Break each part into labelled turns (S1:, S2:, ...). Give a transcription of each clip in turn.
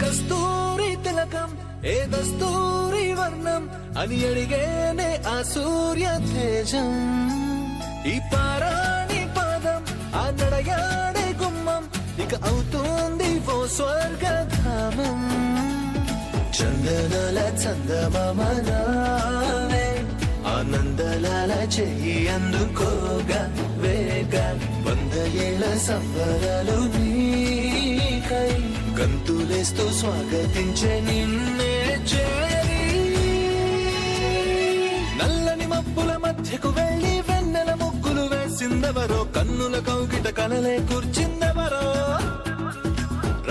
S1: కస్తూరి తిలకం ఏ దస్తూరి వర్ణం అని అడిగేనే ఆ సూర్య తేజం. ఈ పారాణి పాదం ఆ నడయాడే గుమ్మం ఇక అవుతుంది ఓ స్వర్గధామం. చందనాల చందమామ నావే ఆనందలాల చెయ్యి అందుకోగా వేగా 100 ఏళ్ల సంబరాలు నీకై గంతులేస్తూ స్వాగతించే నిన్నే చేరి. నల్లని మబ్బుల మధ్యకు వెళ్ళి వెన్నెల ముగ్గులు వేసిందెవరో కన్నుల కౌగిట కలలే కూర్చిందెవరో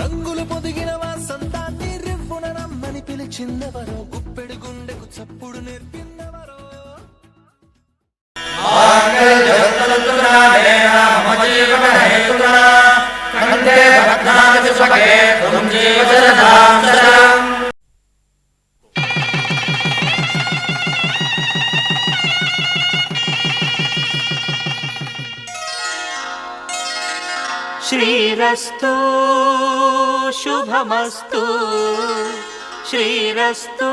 S1: రంగులు పొదిగిన వాసంతాన్ని రివ్వున రమ్మని పిలిచిందెవరో గుప్పెడు గుండెకు చప్పుడు నేర్పిందెవరో.
S2: శ్రీరస్తు శుభమస్తు శ్రీరస్తు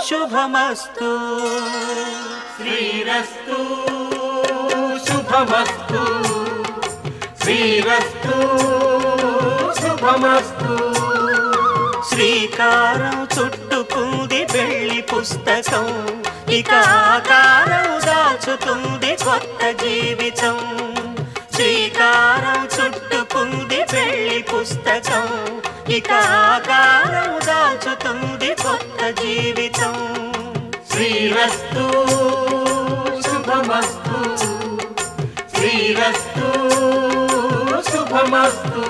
S2: శుభమస్తు శ్రీరస్తు శుభమస్తు శ్రీరస్తు శుభమస్తు. శ్రీకారం చుట్టుకుంది పెళ్లి పుస్తకం ఇక ఆకారం దాచుతుంది కొత్త జీవితం. శ్రీకారం చుట్టుకుంది పెళ్లి పుస్తకం ఇక ఆకారం దాచుతుంది కొత్త జీవితం. శ్రీరస్తు శుభమస్తు శ్రీరస్తు శుభమస్తు.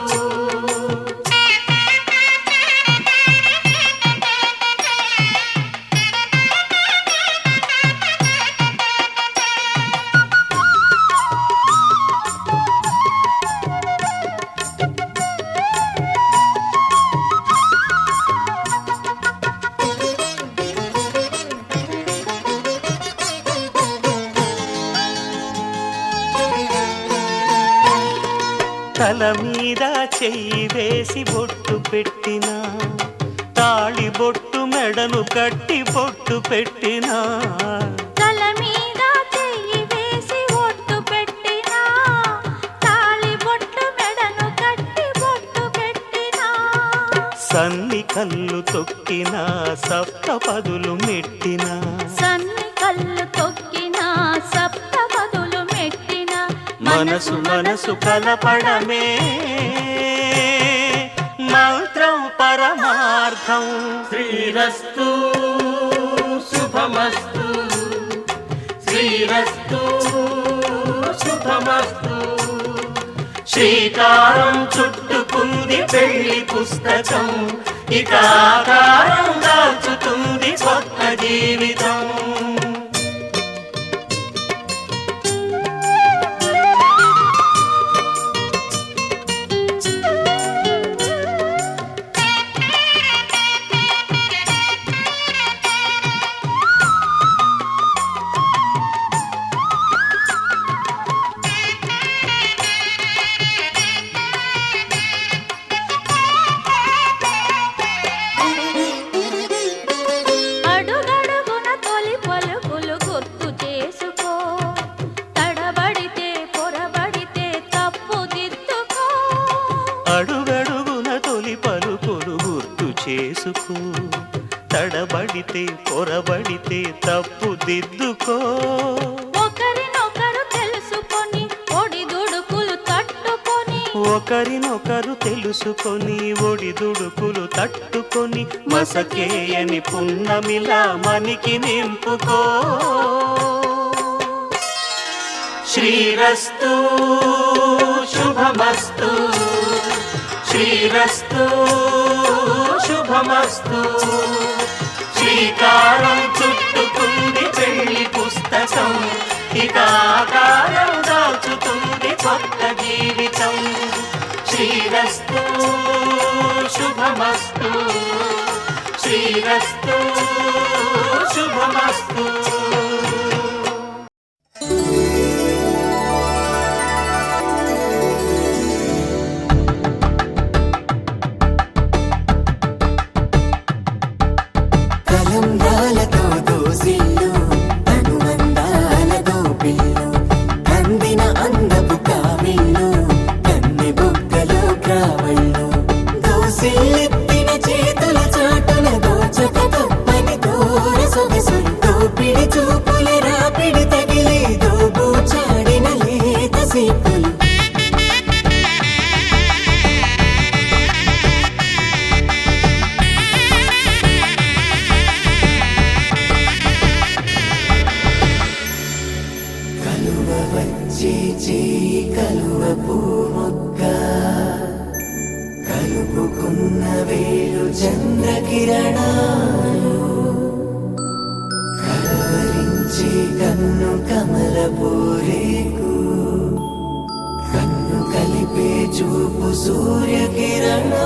S2: తల మీద చెయ్యి వేసి బొట్టు పెట్టినా తాళి బొట్టు మెడను కట్టి బొట్టు పెట్టినా.
S3: తల మీద చెయ్యి వేసి బొట్టు పెట్టినా తాళి బొట్టు మెడను కట్టి బొట్టు పెట్టినా.
S2: సన్ని కళ్ళు తొక్కినా సప్త పదులు మెట్టినా
S3: సన్ని కళ్ళు తొక్కినా సప్త పదులు మెట్టినా.
S2: మనసు మనసు కలపడమే మంత్రం పరమార్థం. శ్రీరస్తు శుభమస్తు శ్రీరస్తు శుభమస్తు. శ్రీకారం చుట్టుకుంది పెళ్లి పుస్తకం ఇక ఆకారం దాచుతుంది కొత్త జీవితం. అడుగడుగున తొలి పలుకులు గుర్తు చేసుకో తడబడితే పొరబడితే తప్పు దిద్దుకో.
S3: ఒకరినొకరు తెలుసుకొని ఒడిదుడుకులు తట్టుకొని
S2: ఒకరినొకరు తెలుసుకొని ఒడిదుడుకులు తట్టుకొని మసకేయని పున్నమిలా మనికి నింపుకో. శ్రీరస్తు శుభమస్తు శ్రీరస్తు శుభమస్తు. శ్రీకారం చుట్టుకుంది పెళ్లి పుస్తకం ఇక ఆకారం దాచుతుంది కొత్త జీవితం. శ్రీరస్తు శుభమస్తు శ్రీరస్తు శుభమస్తు. చూపు సూర్యకిరణాలు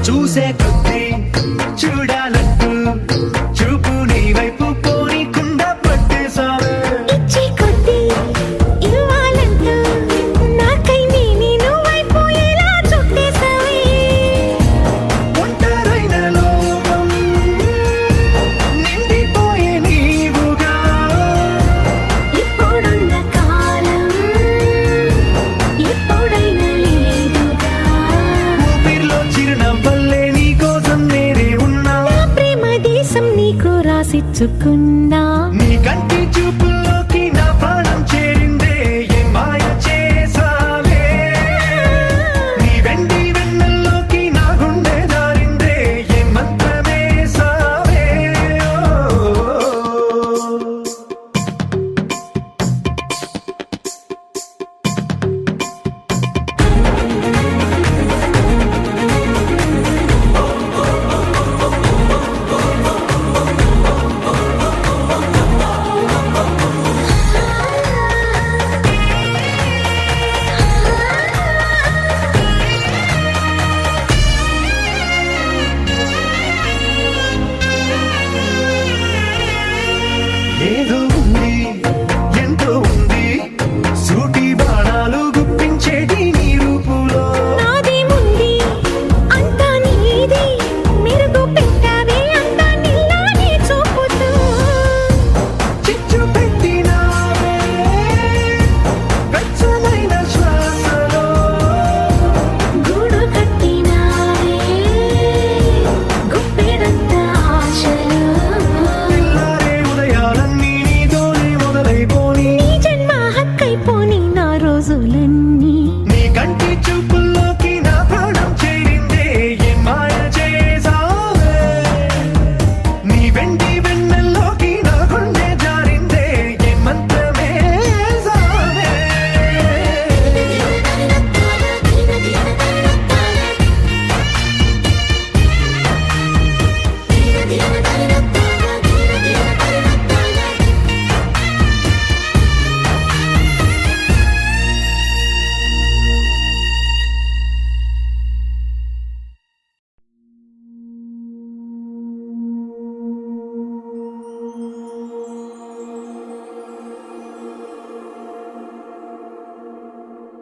S2: చూసే కొద్ది చూడాలంటూ చూపు నీ వైపు కోరికుండా పట్టేసావే
S3: ఇచ్చే కొద్ది ఇవ్వాలంటూ నాకై నేను వైపు ఎలా చుట్టేసావే
S2: ఒంటరైన లోకం నిండిపోయే నీవుగా
S3: ఇప్పుడున్న కాలం ఎప్పుడైనా లేదుగా
S2: ఊపిరిలో చిరునవ్వల్లే నీ కోసం నేనే ఉన్నా
S3: నా ప్రేమ దేశం నీకు రాసిచ్చుకున్నా
S2: నీ కంటి చూపుల్లోకి నా ప్రాణం చేరిందే ఏ మాయ చేసావే నీ వెండి వెన్నెల్లోకి నా గుండె జారిందే ఏ మంత్రమేసావే ఏదో ఉంది ఎంతో ఉంది సూటి బాణాలు గుప్పించేటి నీ రూపులో
S3: నాది ముంది అంతా నీది మెరుగు పెట్టావే అంతా నీలానే చూపుతూ
S2: చిచ్చు పెట్టినావే వెచ్చనైన శ్వాసలో
S3: గూడు కట్టినావే గుప్పెడంత ఆశలు
S2: తెల్లారే ఉదయాలన్నీ నీతోనే మొదలైపోని
S3: నీ జన్మ హక్కైపోని నా రోజులన్నీ
S2: నీ కంటి చూపుల్లోకి నా ప్రాణం చేరిందే ఏ మాయ చేసావే నీ వెండి వెన్నెల్లోకి నా గుండె జారిందే ఏ మంత్రమేసావే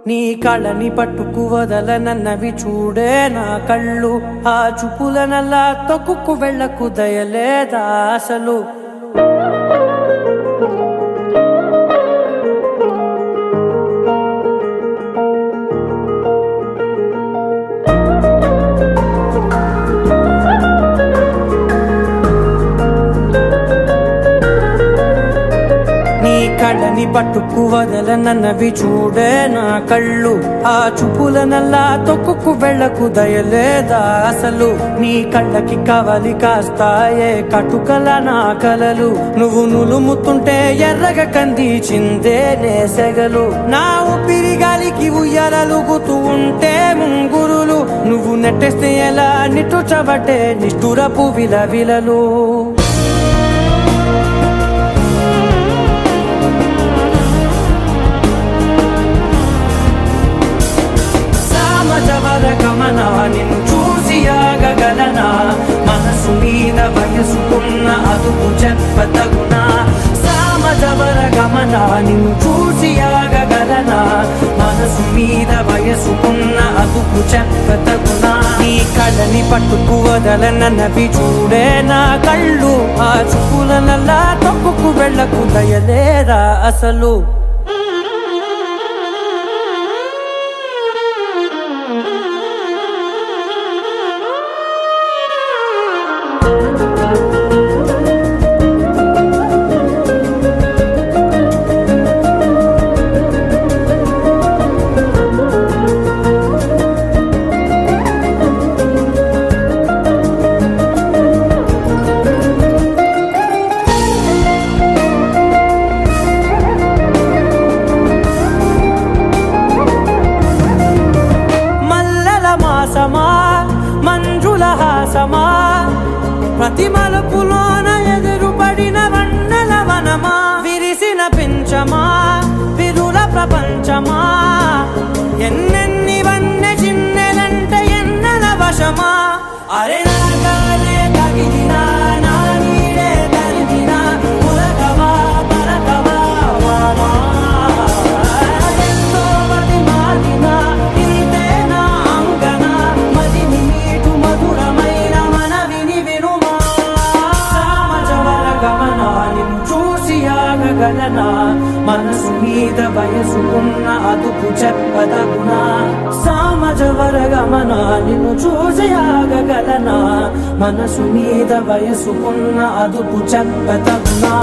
S4: నీ కళ్ళని పట్టుకు వదలనన్నవి చూడే నా కళ్ళు ఆ చూపుల నల్లా తొక్కుకు వెళ్ళకు దయలేదా అసలు నీ కళ్ళని పట్టుకు వదలనన్నవి చూడే నా కళ్ళు ఆ చూపుల నల్లా తొక్కుకు వెళ్ళకు దయలేదా అసలు నీ కళ్ళకి కవలి కాస్తాయే కటుకల నా కలలు నువ్వు నులుముతుంటే ఎర్రగా కందిచిందే నేసెగలు నా ఊపిరి గాలికి ఉయ్యాలలుగుతూ ఉంటే ముంగురులు నువ్వు నెట్టేస్తే ఎలా నిట్టుచబట్టే నిష్ఠురపు విలవిలలు గమనా నిన్ను చూసి ఆగగలనా మనసు మీద వయసుకున్న అదుపు చెప్పతగునా సామజవర గమనా నిన్ను చూసి ఆగగలనా మనసు మీద వయసుకున్న అదుపు చెప్పతగునా నీ కళ్ళని పట్టుకు వదలనన్నవి చూడే నా కళ్ళు ఆ చూపుల నల్లా తొక్కుకు వెళ్ళకు దయలేరా అసలు మంజుల హాసమా ప్రతి మలుపులోన ఎదురుపడిన వన్నెల వనమా విరిసిన పించమా విరుల ప్రపంచమా ఎన్నెన్ని వన్నె చిన్నెలంటే ఎన్నెల వశమా అరే నాగాలే తగిలినా నా నీడే తరిమినా ఉలకవా పలకవా వామా ఎంతో మది మారినా ఇంతే నా అంగన మదిని నీటు మధురమైన మనవిని వినుమా సామజవర గమనా నిన్ను చూసి ఆగగలనా మనసు మీద వయసుకున్న అదుపు చెప్పదగునా సామజవర గమనా నిన్ను చూసి ఆగగలనా మనసు మీద వయసుకున్న అదుపు చెప్పదగునా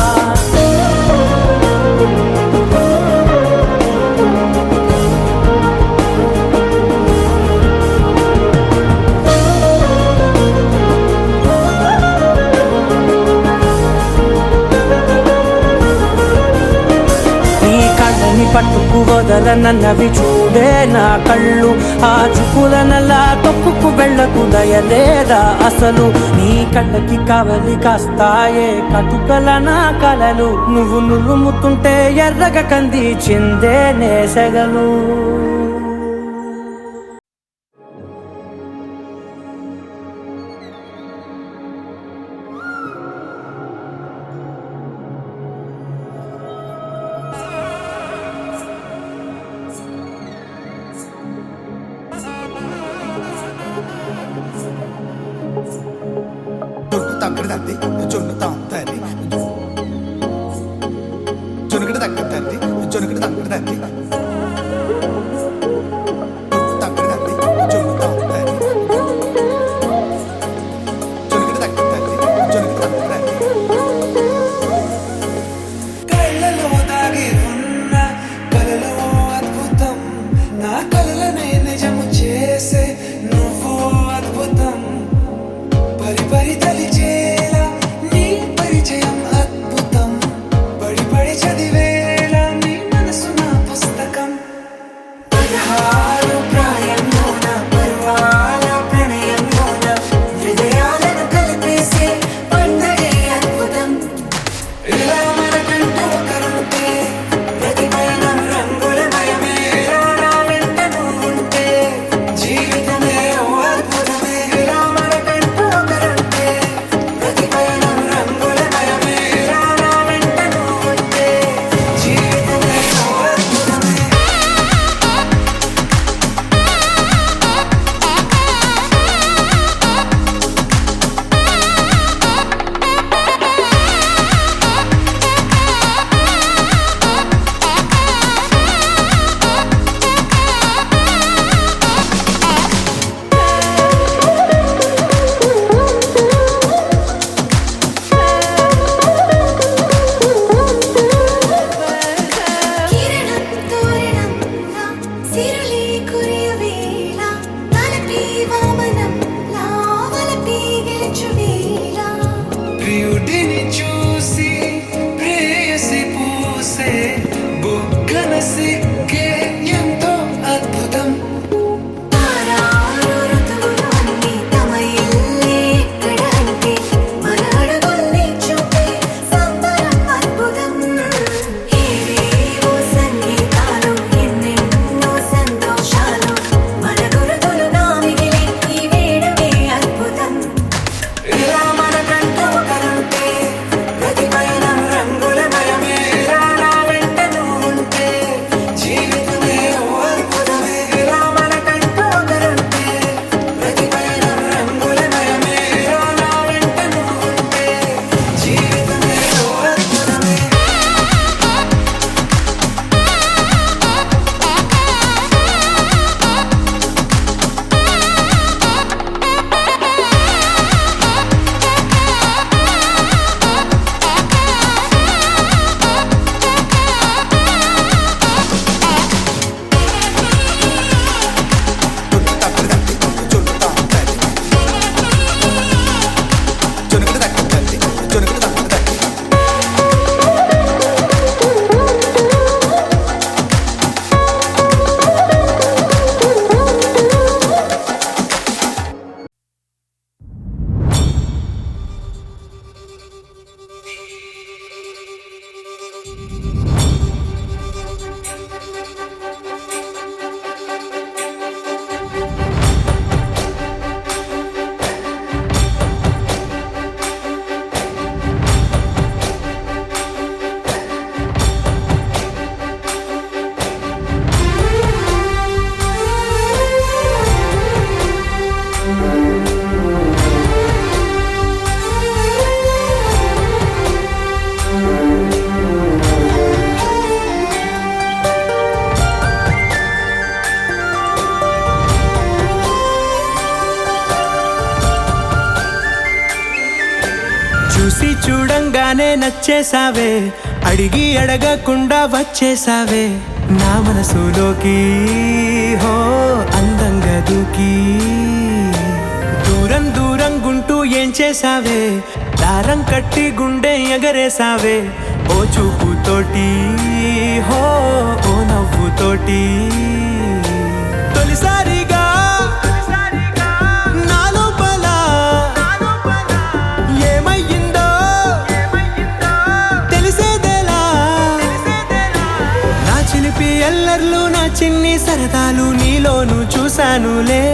S4: పట్టుకు వదలనన్నవి చూడే నా కళ్ళు ఆ చూపుల నల్లా తొక్కుకు వెళ్ళకు దయలేదా అసలు నీ కళ్ళకి కవలి కాస్తాయే కటుకల నా కలలు నువ్వు నులుముతుంటే ఎర్రగా కందిచిందే నేసెగలు
S5: తక్కడ తద్ది జొన్ను తాంతది జొనుకడ తక్కడ తద్ది జొనుకడ తక్కడ తద్ది తక్కడ తద్ది జొన్ను తాంతది జొనుకడ తక్కడ తద్ది జొనుకడ తక్కడ తద్ది కళ్ళలో దాగి ఉన్న కలలో అద్భుతం నా కలలనే నిజము చేసే నువ్వు అద్భుతం పరి పరి తలిచేలా నీ పరిచయం అద్భుతం పడి పడి చదివేలా నీ మనసు నా పుస్తకం
S4: నచ్చేసావే, అడిగి అడగకుండా వచ్చేసావే నా మనసులోకి. హో అందంగా దూకి దూరం దూరం గుంటూ ఏం చేసావే, దారం కట్టి గుండె ఎగరేసావే ఓ చూపుతోటి, హో ఓ నవ్వుతోటి. తొలిసారిగా నా లోపల ఏమయ్యిందో తెలిసేదేలా. నా చిలిపి ఎల్లర్లు నా చిన్ని సరదాలు నీలోను చూశానులే.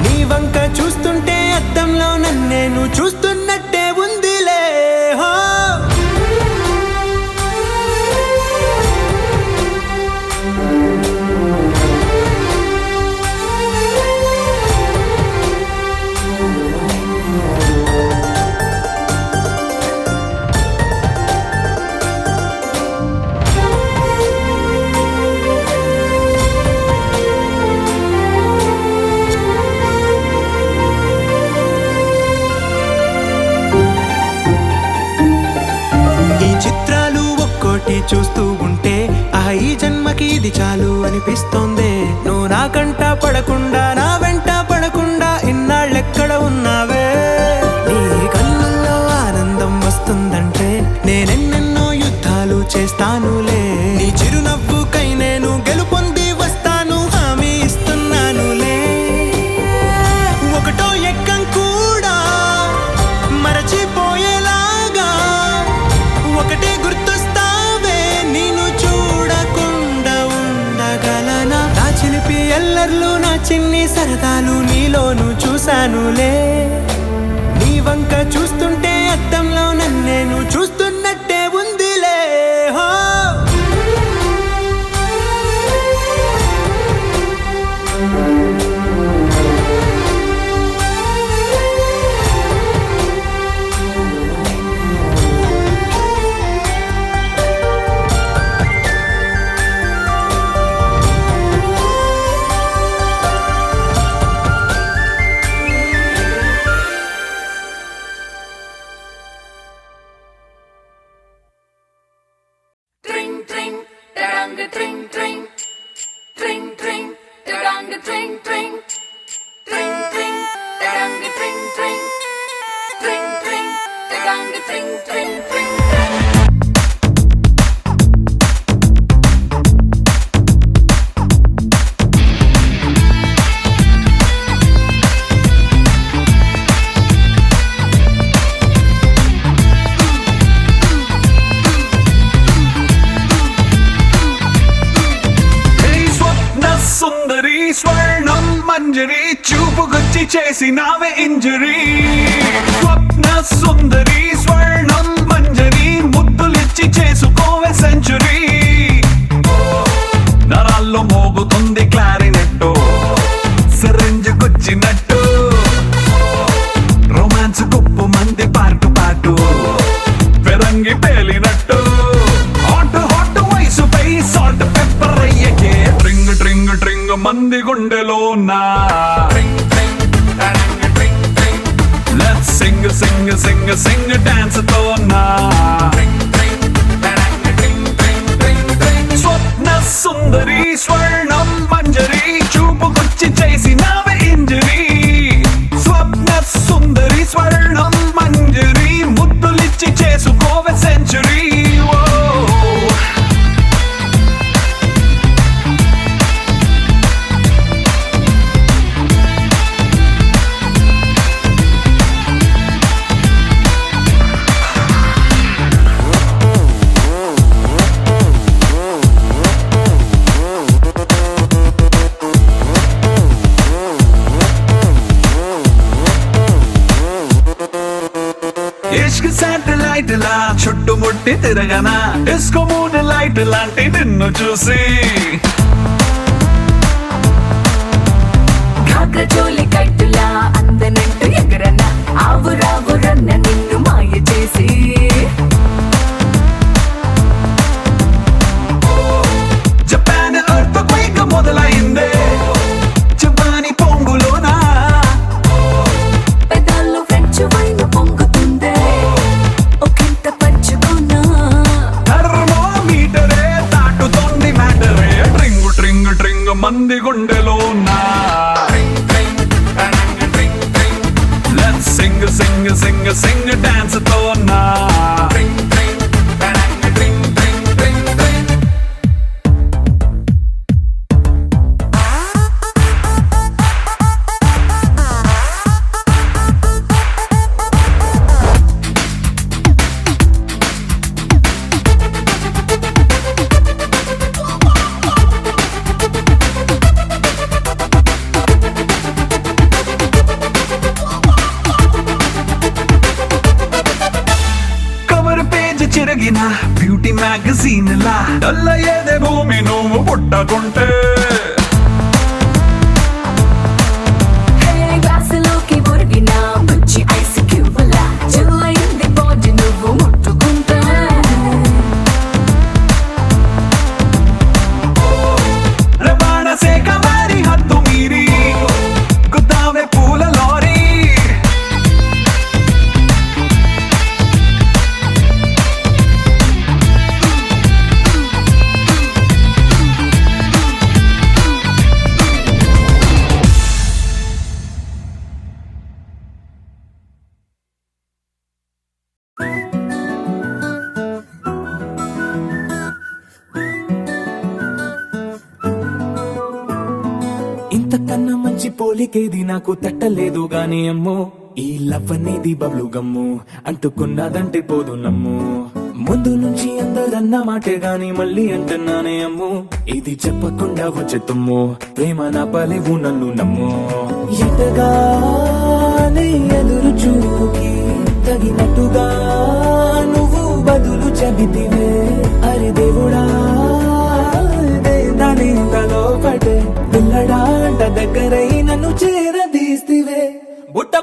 S4: నీ వంక చూస్తుంటే అద్దంలో నన్నేను చూస్తున్నట్టే ఉందిలే. హో చూస్తూ ఉంటే ఈ జన్మకి ఇది చాలు అనిపిస్తోందే. నువ్వు నా కంట పడకుండా నా వెంట పడకుండా ఇన్నాళ్ళెక్కడ ఉన్నావే. నీ కళ్ళల్లో ఆనందం వస్తుందంటే నేనెన్నెన్నో యుద్ధాలు చేస్తానులే. నీ చిరునవ్వుకై నేను గెలుపొంది వస్తాను హామీ ఇస్తున్నానులే. ఒకటో ఎక్కం కూడా మరచిపోయేలాగా ఒకటే గుర్తొస్తావే, నిన్ను చూడకుండా ఉండగలనా. నా చిలిపి ఎల్లర్లు నా చిన్ని సరదాలు నీలోను చూశానులే. నీ వంక చూస్తుంటే అద్దంలో నన్నేను చూస్తున్నట్టే ఉందిలే. హో
S2: స్వర్ణం మంజరి చూపుకొచ్చి చేసినావే ఇంజరీ. స్వప్న సుందరి స్వర్ణం మంజరి ముద్దులిచ్చి చేసుకోవే సెంచురీ. నరాల్లో మోగుతుంది క్లారినెట్టు సిరింజుకొచ్చినట్టు. రొమాన్స్ కుప్పు మంది పాటు పాటు పెరంగి పేలినట్టు. హాట్ హాట్ వయసుపై సాల్ట్ పెప్పర్ అయ్యకే ట్రింగ్ ట్రింగ్ ట్రింగ్ మంది గుండెలో నా. Let's sing sing sing sing dance తో నా. స్వప్న సుందరి స్వర్ణం మంజరి చూపుకొచ్చి చేసినావే ఇంజరీ. స్వప్న సుందరి స్వర్ణం మంజరి ముద్దులిచ్చి చేసుకోవే సెంచురీ. ఇష్క్ శాటిలైట్ లా చుట్టుముట్టి తిరగనా. డిస్కో మూన్ లైట్ లాంటి నిన్ను చూసి
S6: కాకజోలి కట్టులా అందనంటూ ఎగరన ఆవురావురన్న నిన్ను మాయ చేసి.
S2: జపాన్ ఎర్త్ క్వేక్ మొదలైందే జపాని పొంగులోనా.
S6: పెదాల్లో ఫ్రెంచ్ వైన్ పొంగుతుందే ఒకంత
S2: మంది గుండెలోన Let's sing, sing, sing, sing, dance తోనా చిరగిన బ్యూటీ మ్యాగజైన్ లా డల్ల ఏదే భూమి నువ్వు పుట్టకుంటే
S6: గ్లాసులోకి ఒరిగిన మంచి ఐస్ క్యూబ్ లా చిల్లయింది బాడీ నువ్వు ముట్టుకుంటే
S2: రవాణా శాఖ వారి హద్దు మీరి గుద్దావే పూల లారీ
S4: ఇంతకన్నా మంచి పోలికేది నాకు తట్టలేదు గాని అమ్మో ఈ లవ్ అనేది బబ్లు గమ్ము అంటుకున్నదంటే పోదు నమ్ము ముందు నుంచి అందరన్న మాటే గాని మళ్ళీ అంటున్నానే అమ్ము ఇది చెప్పకుండా వచ్చే తుమ్ము ప్రేమ నా పలేవు నన్ను నమ్ము ఎటగానే ఎదురు చూపుకి తగినట్టుగా నువ్వు బదులు చెబితివే అరే దేవుడా దాని తలో పడే పిల్లడాంట దగ్గరై నన్ను చేరదీస్తివే బుట్ట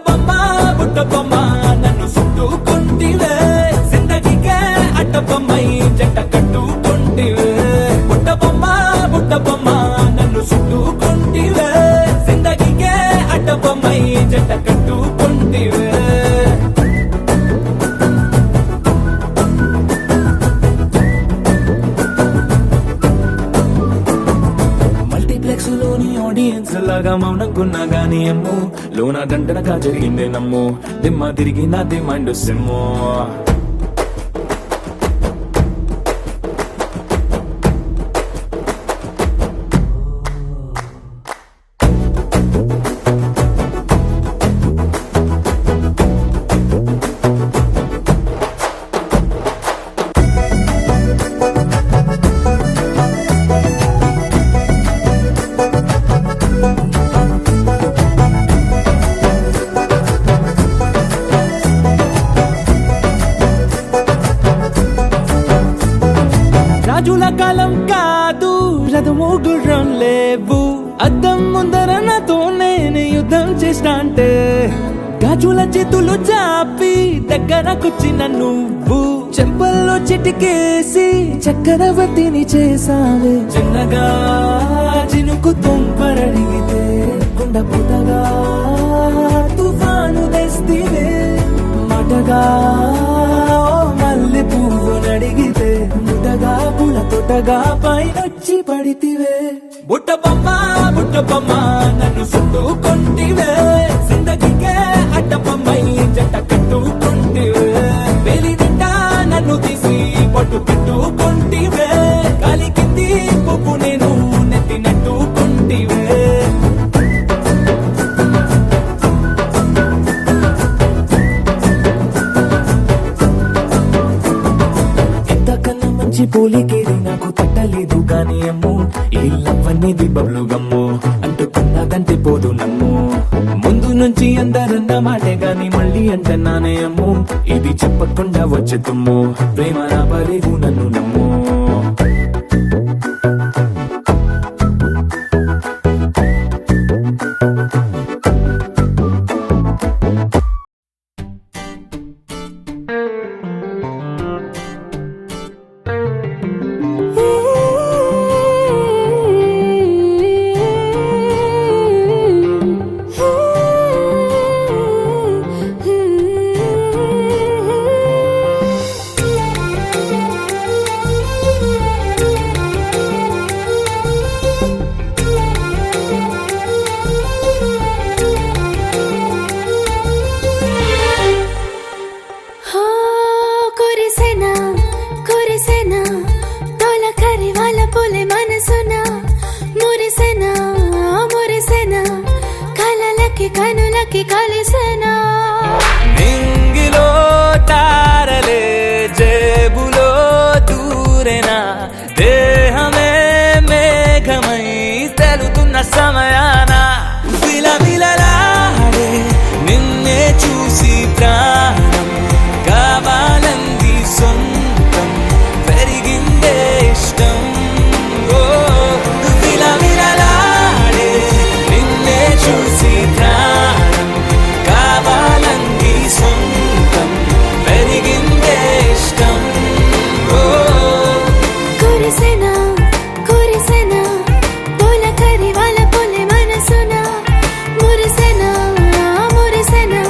S4: బొమ్మ నన్ను చుట్టుకుంటివే జిందగీకే అడ్డ బొమ్మై జంట కట్టుకుంటివే బుట్ట బొమ్మ నన్ను చుట్టుకుంటివే జిందగీకే అడ్డ బొమ్మై జంట కట్టుకుంటివే ఆడియన్స్ లాగా మౌనంకున్నా గానీ అమ్ము లోన గంటనగా జరిగిందే నమ్ము దిమ్మ తిరిగి నాదే మైండ్ సిమ్ము రాజుల కాలం కాదు రథము గుర్రం లేవు అద్దం ముందర నాతో నేను యుద్ధం చేస్తా అంటే గాజుల చేతులు చాపి దగ్గరకొచ్చిన నువ్వు చెంపల్లో చిటికేసి చక్రవర్తిని చేసావే చిన్నగా చినుకు తుంపరడిగితే కుండ పుటగా తుఫాను తెస్తివే మాటగా మల్లె పువ్వు నడిగితే ముటగా పుల తొటగా పైనొచ్చి పడితివే బుట్ట బొమ్మ నన్ను చుట్టుకుంటివే జిందగీకే అడ్డ బొమ్మై జంట కట్టుకుంటివే వేలి నిండా నన్ను తీసి పట్టు పెట్టుకుంటివే గాలి కింది పువ్వు నేను నెత్తినట్టుకుంటివే పోలికేది నాకు తట్టలేదు గాని అమ్ము ఈ లవ్ అనేది బబ్లు గమ్ము అంటుకున్నదంటే పోదు నమ్ము ముందు నుంచి అందరన్న మాటే గాని మళ్ళీ అంటున్నానే అమ్ము ఇది చెప్పకుండా వచ్చే తుమ్ము ప్రేమ నా పలేవు నన్ను నమ్ము
S3: కలలకి కలిసేనా
S1: ఇంగిలో తారలే జేబులో దూరేనా దేహమే మేఘమై తెలుతున్న సమయాన విలవిలలాడే నిన్నే చూసి ప్రాణం కావాలంది సొంతం పెరిగిందే ఇష్టం ఓ విలవిలలాడే నిన్నే చూసి ప్రాణం కావాలంది సొంతం పెరిగిందే ఇష్టం ఓ
S3: కురిసేనా కురిసేనా తొలకరి వాళ్ళ పొలి మనసున మురిసేనా మురిసేనా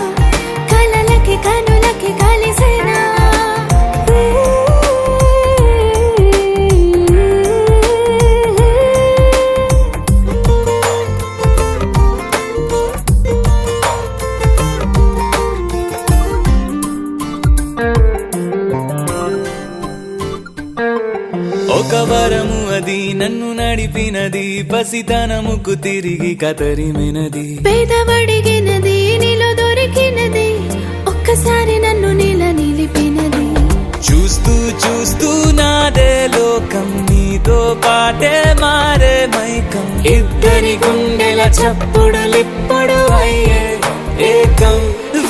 S3: కలలకి కనులకి కలిసేనా
S1: ఒక వరము అది నన్ను నడిపినది పసితనముకు తిరిగి కతరిమినది
S3: పేదవడిగినది నీలో దొరికినది ఒక్కసారి నన్ను నీల నిలిపినది
S1: చూస్తూ చూస్తూ నాదే లోకం నీతో పాటే మారే మైకం ఇద్దరి గుండెల చప్పుడులిప్పుడు అయ్యే ఏకం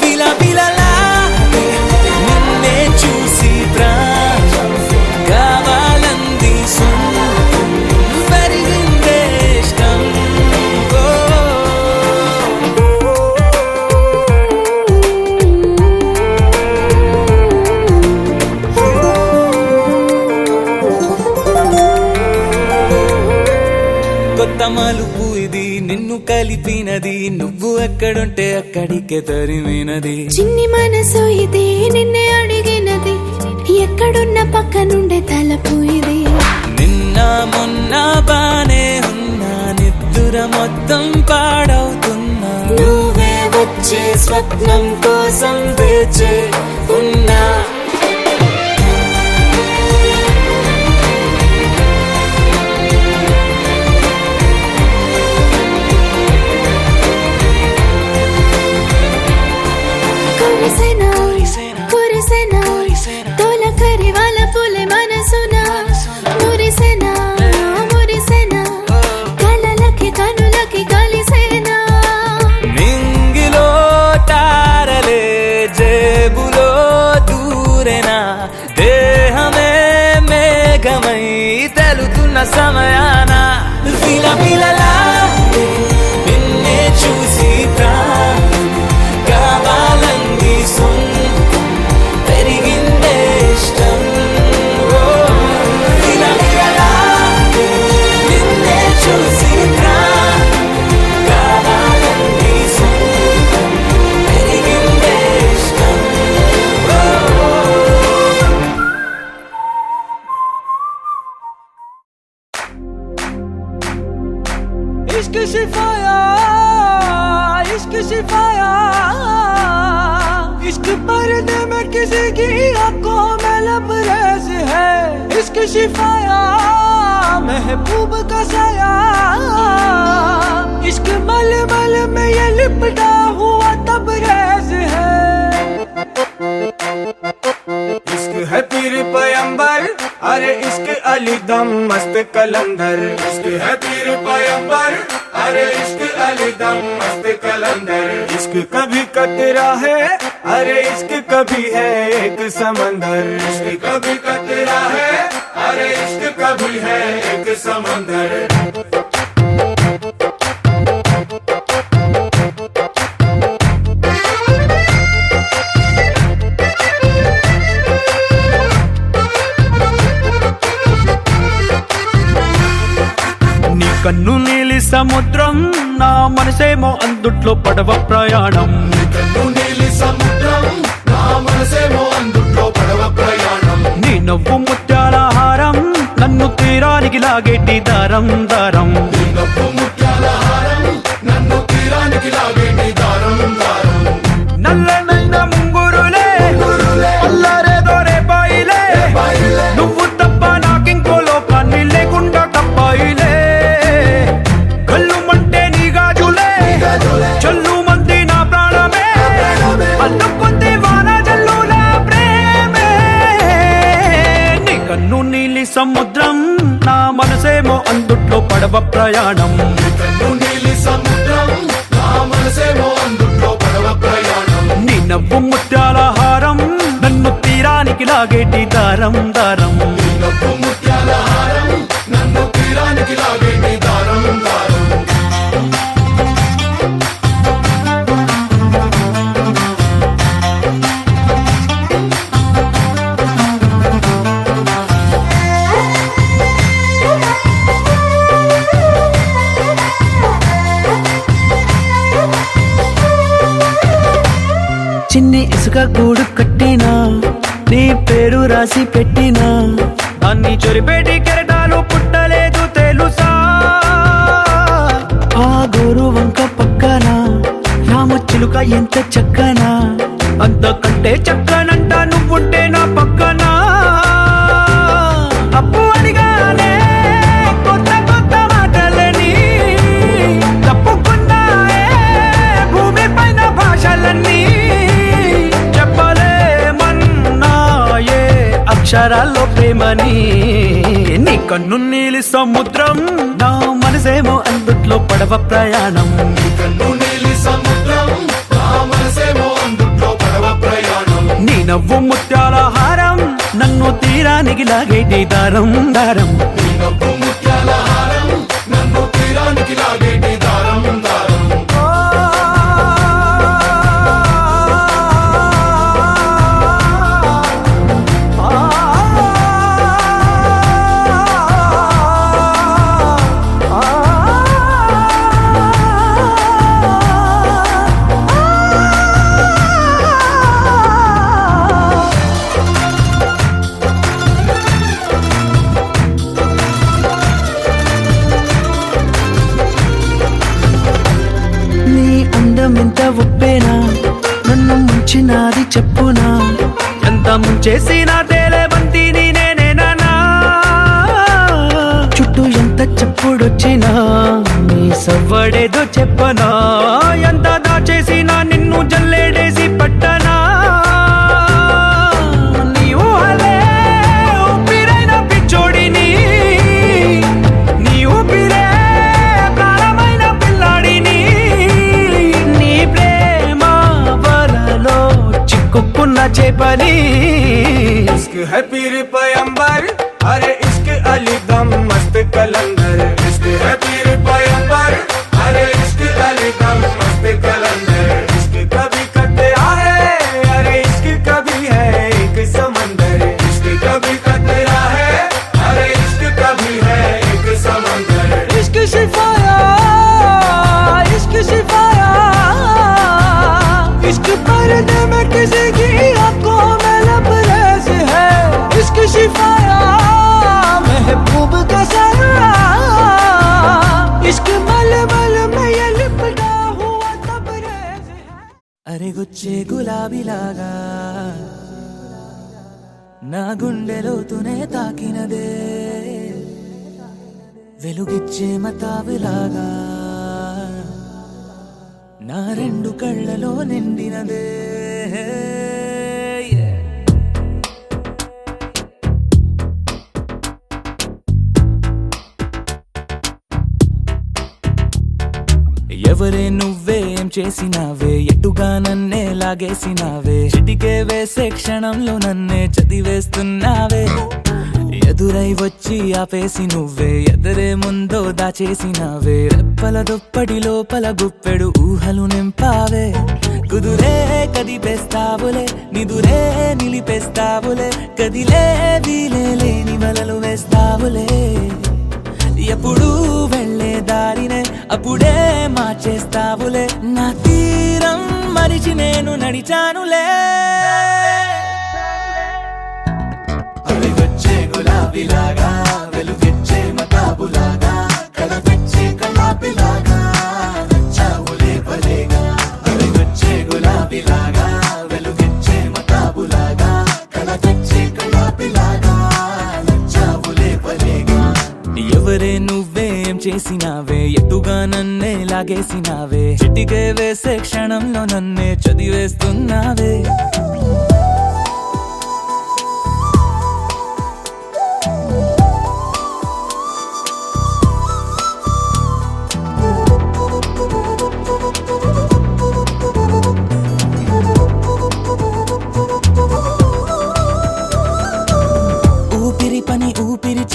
S1: విలవిలలాడే నిన్నే చూసి ప్రాణం కావాలంది సొంతం పెరిగిందే ఇష్టం ఓ కొత్త మలుపు ఇది నిన్ను కలిపినది నువ్వు ఎక్కడుంటే అక్కడికే తరిమినది
S3: చిన్ని మనసు ఇది నిన్నే అడిగినది ఎక్కడున్న పక్కనుండే తలపు ఇది
S1: నిన్న మొన్న బానే ఉన్నా నిద్దుర మొత్తం పాడవుతున్నా నువ్వే వచ్చే స్వప్నం కోసం వేచే ఉన్నా
S3: కురిసేనా కురిసేనా తొలకరి వాళ్ళ పొలి మనసున మురిసేనా మురిసేనా కలలకి కనులకి కలిసేనా
S1: నింగిలో తారలే జేబులో దూరేనా దేహమే మేఘమై తెలుతున్న సమయాన విలవిలలాడే నిన్నే చూసి ప్రాణం కావాలంది సొంతం పెరిగిందే ఇష్టం ఓ విలవిలలాడే నిన్నే చూసి ప్రాణం కావాలంది సొంతం పెరిగిందే ఇష్టం ఓ इश्क शिफाया इश्क शिफाया इश्क पर्दे में किसी की आंखों में लबरेज है इश्क शिफाया महबूब का साया इश्क मलमल में ये लिपटा हुआ तबरेज है
S4: इश्क है पीर पैगंबर अरे इश्क अली दम मस्त कलंदर इश्क है पीर पैगंबर अरे इश्क अली दम मस्त कलंदर इश्क कभी कतरा है अरे इश्क कभी है एक समंदर इश्क कभी कतरा है अरे इश्क कभी है एक समंदर
S2: నీ కన్ను నీలి సముద్రం నా మనసేమో అందుట్లో పడవ ప్రయాణం నీ నవ్వు ముత్యాల హారం నన్ను తీరానికి లాగేటి దారం దారం నల్లనైన ముంగురులే అల్లారేదో రేపాయిలే నువ్వు తప్ప నాకింకో లోకాన్ని లేకుండా
S1: కన్ను నీలి సముద్రం నా మనసేమో అందుట్లో పడవ ప్రయాణం నీ నవ్వు ముత్యాల హారం నన్ను తీరానికి లాగేటి దారం దారం చిన్ని ఇసుక గూడు కట్టినా నీ పేరు రాసి పెట్టినా దాన్ని చొరిపేటి కెరటాలు పుట్టలేదు తెలుసా ఆ గోరు వంక పక్కన రామచిలుక ఎంత చక్కనా అంతకంటే చక్కనంట నువ్వుంటే నా పక్కన అప్పు అడిగానే కొత్త కొత్త మాటలని తప్పుకున్నాయే భూమి పైన భాషలన్నీ అక్షరాల్లో ప్రేమని నీ కన్ను నీలి సముద్రం నా మనసేమో అందుట్లో పడవ ప్రయాణం నీ నవ్వు ముత్యాల హారం నన్ను తీరానికి లాగేటి దారం దారం ఎంత ఉప్పేనా నన్ను ముంచినాది చెప్పునా ఎంత ముంచేసినా తేలేవంతిని నేనేనా చుట్టూ ఎంత చెప్పుడొచ్చినా నీ సవ్వడేదో చెప్పనా ఎంత దాచేసినా నిన్ను జల్లేడేసి పట్టనా నీవు అలే ఊపిరైన పిచ్చోడిని నీ ఊపిరే ప్రాణమైన పిల్లాడిని కుక్కున్న చేపని
S5: इश्क है पीर पैगंबर अरे इश्क अली दम मस्त कलंदर इश्क है पीर पैगंबर अरे इश्क अली दम मस्त कलंदर इश्क कभी कतरा है अरे इश्क कभी है एक समंदर इश्क कभी कतरा है अरे इश्क कभी है एक समंदर
S1: इश्क शिफाया इश्क शिफाया इश्क पर्दे में किसी की आंखों में लबरेज है इश्क शिफाया महबूब का साया इश्क मलमल में ये लिपटा हुआ तबरेज है अरे गुच्छे गुलाबी लागा నా గుండెలోతునే తాకినదే వెలుగిచ్చే మతాబులాగా నా రెండు కళ్ళలో నిండినదే ఎవరే నువ్వేం చేసినావే ఎటుగా నన్నే లాగేసినావే చిటికే వేసే క్షణంలో నన్నే చదివేస్తున్నావే ఎదురై వచ్చి ఆపేసి నువ్వే ఎదరే ముందో దాచేసినావే రెప్పల దుప్పటి లోపల గుప్పెడు ఊహలు నింపావే కుదురే కదిపేస్తావులే నిదురే నిలిపేస్తావులే కదిలే వీలే లేని వలలు వేస్తావులే ఎప్పుడు వెళ్ళే దారినే అప్పుడే మార్చేస్తావులే నా తీరం మరిచి నేను నడిచానులే వచ్చే గులాబీలాగా వెలుగిచ్చే మతాబులాగా కలపెచ్చే కలాపిలాగా నచ్చావులే భలేగా వచ్చే గులాబీలాగా వెలుగిచ్చే మతాబులాగా కలపెచ్చే కలాపిలాగా నచ్చావులే భలేగా ఎవరే నువ్వేం చేసినావే ఎటుగా నన్నే లాగేసినావే చిటికే వేసే క్షణంలో నన్నే చదివేస్తున్నావే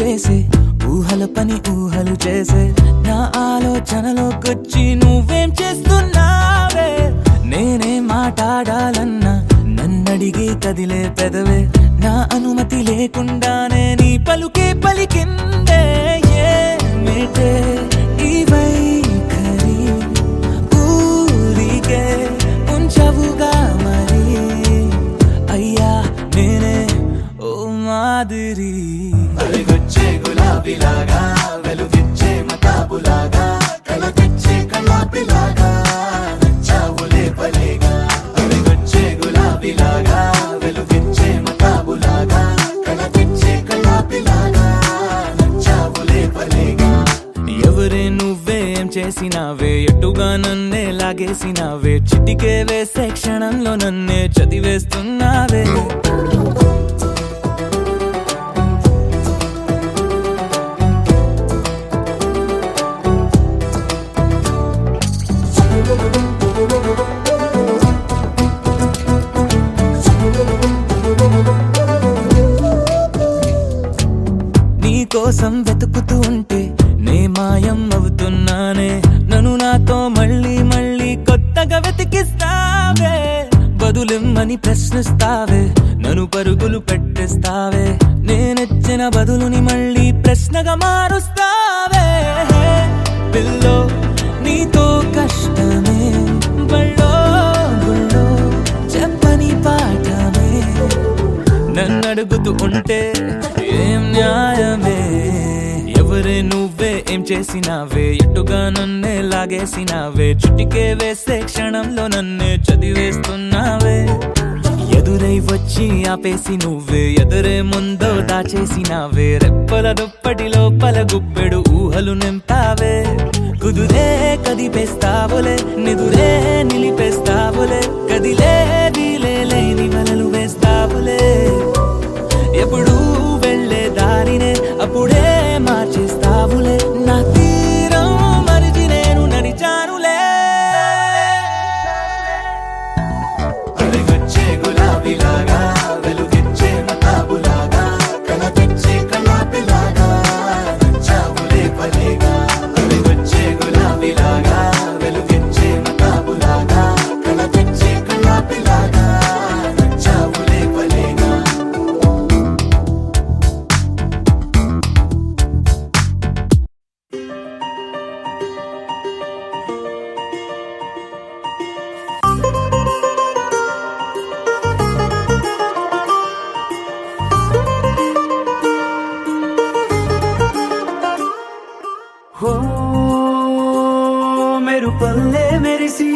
S4: వేసే ఊహల పని ఊహలు చేసే నా ఆలోచనలోకొచ్చి నువ్వేం చేస్తున్నావే నేనే మాట్లాడాలన్నా నన్నడిగి కదిలే పెదవే నా అనుమతి లేకుండానే నీ పలుకే పలికిందే ఏమిటే ఈ వైఖరి ఊరికే ఉంచవుగా మరి అయ్యా నేనే ఓ మాదిరి
S1: అలిగొచ్చే గులాబీలాగా వెలుగిచ్చే మతాబులాగా కలగొచ్చే కలాపిలాగా నచ్చావులే భలేగా అలిగొచ్చే గులాబీలాగా వెలుగిచ్చే మతాబులాగా కలగొచ్చే కలాపిలాగా నచ్చావులే భలేగా
S4: ఎవరే నువ్వేం చేసినావే ఎటుగా నన్నే లాగేసినావే చిటికే వేసే క్షణంలో నన్నే చదివేస్తున్నావే కోసం వెతుకుతూ ఉంటే నే మాయం అవుతున్నానే నన్ను నాతో మళ్ళీ మళ్ళీ కొత్తగా వెతికిస్తావే బదులిమ్మని ప్రశ్నిస్తావే నన్ను పరుగులు పెట్టిస్తావే నేనెచ్చిన బదులుని మళ్ళీ ప్రశ్నగా మారుస్తావే పిల్లో నీతో కష్టమే బళ్ళో గుళ్ళో చెప్పని పాఠమే నన్నడుగుతూ ఉంటే ఏం న్యాయమే ఎవరే నువ్వే ఏం చేసినావే ఎటుగా నన్నే లాగేసినావే చుట్టికే వేసే క్షణంలో నన్నే చదివేస్తున్నావే ఎదురై వచ్చి ఆపేసి నువ్వే ఎదురే ముందో దాచేసినావే రెప్పల దుప్పటి లోపల గుప్పెడు ఊహలు నింపావే కుదురే కదిపేస్తావులే నిదురే నిలిపేస్తావులే కదిలే వీలే లేని వలలు వేస్తావులే ఎప్పుడు వెళ్ళే దారినే అప్పుడే మార్చేస్తావులే నా తీరం మరిచి నేను నడిచానులే
S1: అలిగొచ్చే గులాబీలాగా వెలుగిచ్చే మతాబులాగా కలగొచ్చే కలాపిలాగా నచ్చావులే భలేగా అలిగొచ్చే గులాబీలాగా వెలుగిచ్చే మతాబులాగా కలగొచ్చే కలాపిలాగా నచ్చావులే భలేగా हो మెరుపల్లే మెరిసి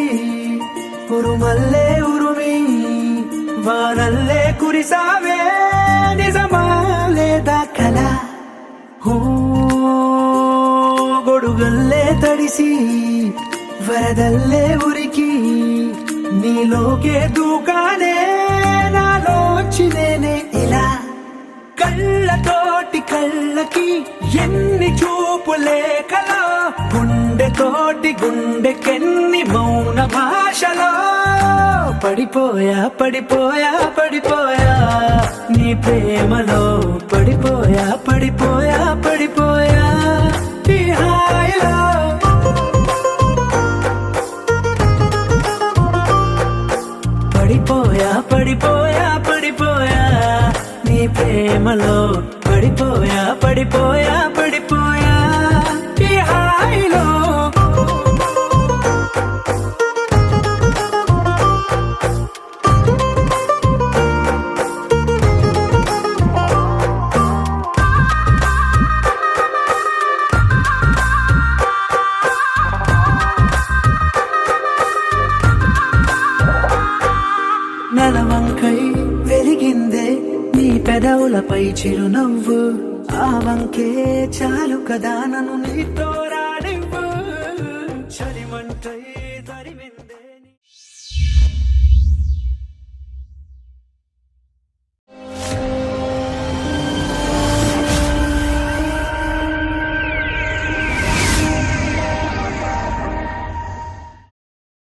S1: ఉరుమల్లే ఉరుమి వానల్లే కురిసావే నిజమా లేదా కల హో గొడుగల్లే తడిసి వరదల్లే ఉరికి నీలోకే దూకానే నాలోంచి నేనే ఇలా కళ్ళతోటి కళ్ళకి ఎన్ని చూపులే కలా గుండెతోటి గుండెకెన్ని మౌన భాషలో పడిపోయా పడిపోయా పడిపోయా నీ ప్రేమలో పడిపోయా పడిపోయా పడిపోయా ఈ హాయిలో పడిపోయా పడిపోయా పడిపోయా నీ ప్రేమలో పడిపోయా పడిపోయా పడిపోయా ఈ హాయిలో నలవంకై వెలిగిందే నీ పెదవులపై చిరునవ్వు ఆ వంకే చాలు కదా నన్ను నీతో